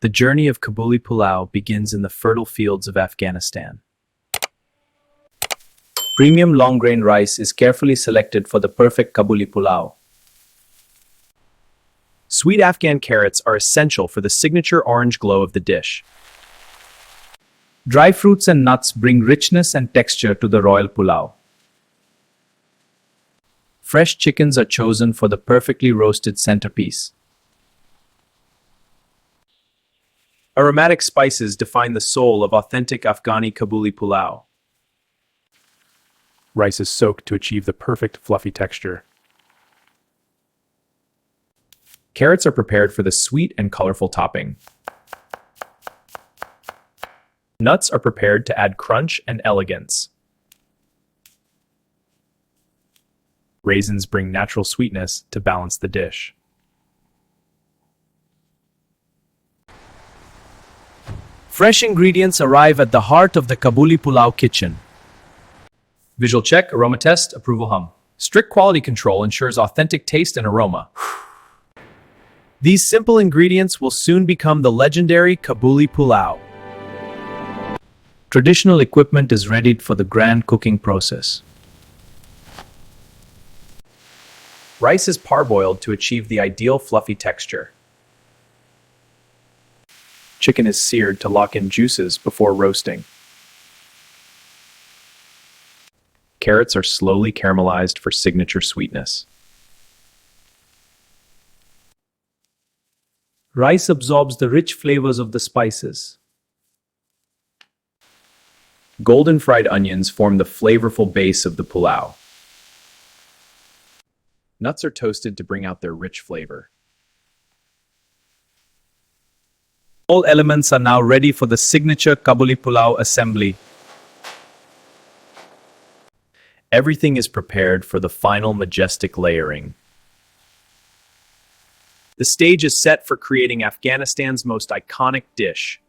The journey of Kabuli Pulao begins in the fertile fields of Afghanistan. Premium long-grain rice is carefully selected for the perfect Kabuli Pulao. Sweet Afghan carrots are essential for the signature orange glow of the dish. Dry fruits and nuts bring richness and texture to the royal pulao. Fresh chickens are chosen for the perfectly roasted centerpiece. Aromatic spices define the soul of authentic Afghani Kabuli Pulao. Rice is soaked to achieve the perfect fluffy texture. Carrots are prepared for the sweet and colorful topping. Nuts are prepared to add crunch and elegance. Raisins bring natural sweetness to balance the dish. Fresh ingredients arrive at the heart of the Kabuli Pulao kitchen. Visual check, aroma test, approval hum. Strict quality control ensures authentic taste and aroma. These simple ingredients will soon become the legendary Kabuli Pulao. Traditional equipment is readied for the grand cooking process. Rice is parboiled to achieve the ideal fluffy texture. Chicken is seared to lock in juices before roasting. Carrots are slowly caramelized for signature sweetness. Rice absorbs the rich flavors of the spices. Golden fried onions form the flavorful base of the pulao. Nuts are toasted to bring out their rich flavor. All elements are now ready for the signature Kabuli Pulao assembly. Everything is prepared for the final majestic layering. The stage is set for creating Afghanistan's most iconic dish.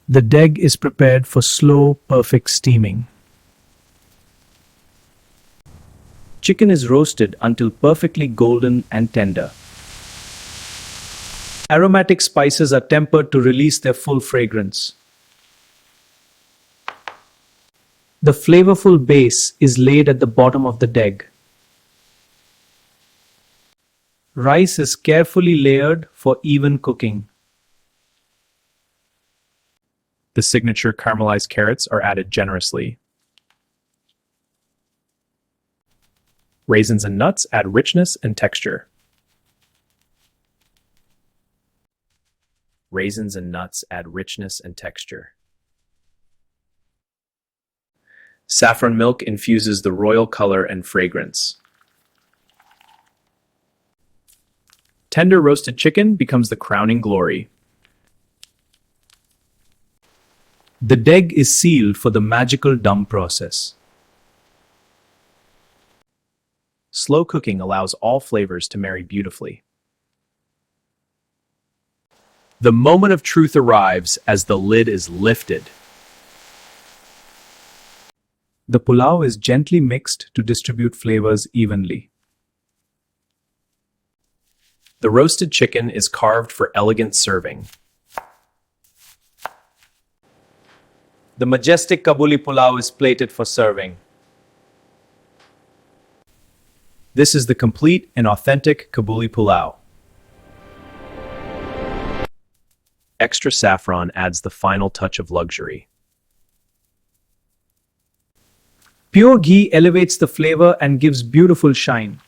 The deg is prepared for slow, perfect steaming. Chicken is roasted until perfectly golden and tender. Aromatic spices are tempered to release their full fragrance. The flavorful base is laid at the bottom of the deg. Rice is carefully layered for even cooking. The signature caramelized carrots are added generously. Raisins and nuts add richness and texture. Raisins and nuts add richness and texture. Saffron milk infuses the royal color and fragrance. Tender roasted chicken becomes the crowning glory. The deg is sealed for the magical dum process. Slow cooking allows all flavors to marry beautifully. The moment of truth arrives as the lid is lifted. The pulao is gently mixed to distribute flavors evenly. The roasted chicken is carved for elegant serving. The majestic Kabuli Pulao is plated for serving. This is the complete and authentic Kabuli Pulao. Extra saffron adds the final touch of luxury. Pure ghee elevates the flavor and gives beautiful shine.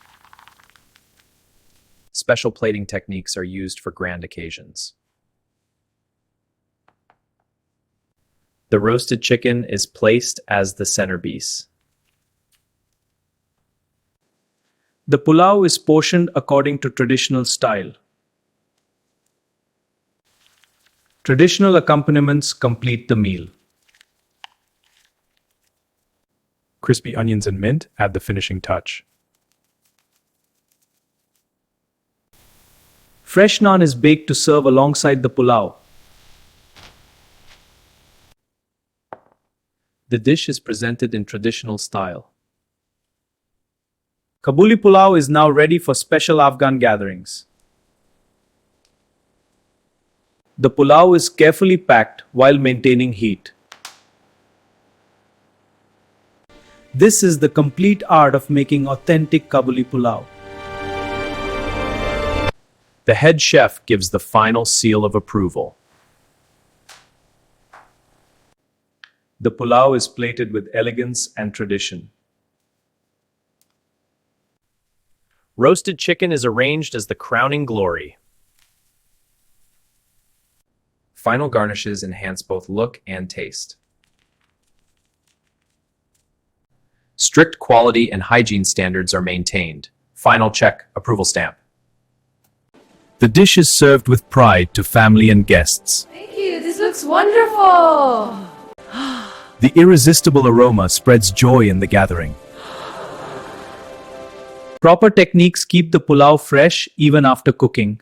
Special plating techniques are used for grand occasions. The roasted chicken is placed as the centerpiece. The pulao is portioned according to traditional style. Traditional accompaniments complete the meal. Crispy onions and mint add the finishing touch. Fresh naan is baked to serve alongside the pulao. The dish is presented in traditional style. Kabuli Pulao is now ready for special Afghan gatherings. The pulao is carefully packed while maintaining heat. This is the complete art of making authentic Kabuli Pulao. The head chef gives the final seal of approval. The pulao is plated with elegance and tradition. Roasted chicken is arranged as the crowning glory. Final garnishes enhance both look and taste. Strict quality and hygiene standards are maintained. Final check, approval stamp. The dish is served with pride to family and guests. Thank you. This looks wonderful. The irresistible aroma spreads joy in the gathering. Proper techniques keep the pulao fresh even after cooking.